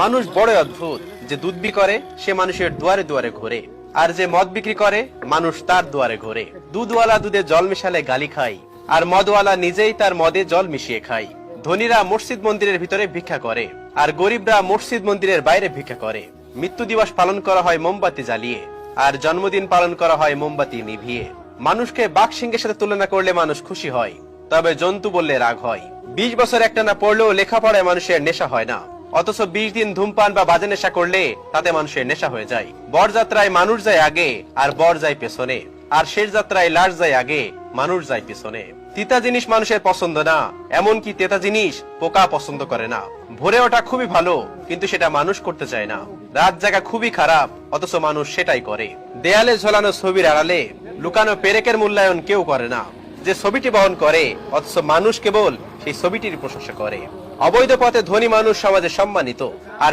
মানুষ বড় অদ্ভুত, যে দুধ বিক্রি করে সে মানুষের দুয়ারে দুয়ারে ঘোরে, আর যে মদ বিক্রি করে মানুষ তার দুয়ারে ঘোরে। দুধওয়ালা দুধে জল মিশালে গালি খায়, আর মদওয়ালা নিজেই তার মদে জল মিশিয়ে খায়। ধনীরা মসজিদ মন্দিরের ভিতরে ভিক্ষা করে, আর গরিবরা মসজিদ মন্দিরের বাইরে ভিক্ষা করে। মৃত্যু দিবস পালন করা হয় মোমবাতি জ্বালিয়ে, আর জন্মদিন পালন করা হয় মোমবাতি নিভিয়ে। মানুষকে বাঘ সিংহের সাথে তুলনা করলে মানুষ খুশি হয়, তবে জন্তু বললে রাগ হয়। 20 বছর একটানা পড়লেও লেখাপড়ায় মানুষের নেশা হয় না, অথচ 20 দিন ধূমপান বা বাজে নেশা করলে তাতে মানুষের নেশা হয়ে যায়। বরযাত্রায় মানুষ যায় আগে আর বর যায় পেছনে, আর শেষ যাত্রায় লাশ যায় আগে, মানুষ যায় পেছনে। তিতা জিনিস মানুষের পছন্দ না, এমনকি তেতা জিনিস পোকা পছন্দ করে না। ভোরে ওঠা খুবই ভালো, কিন্তু সেটা মানুষ করতে চায় না। রাত জাগা খুবই খারাপ, অথচ মানুষ সেটাই করে। দেয়ালে ঝোলানো ছবির আড়ালে লুকানো পেরেকের মূল্যায়ন কেউ করে না। যে ছবিটি বহন করে, অথচ মানুষ কেবল সেই ছবিটির প্রশংসা করে। অবৈধ পথে ধনী মানুষ সমাজে সম্মানিত, আর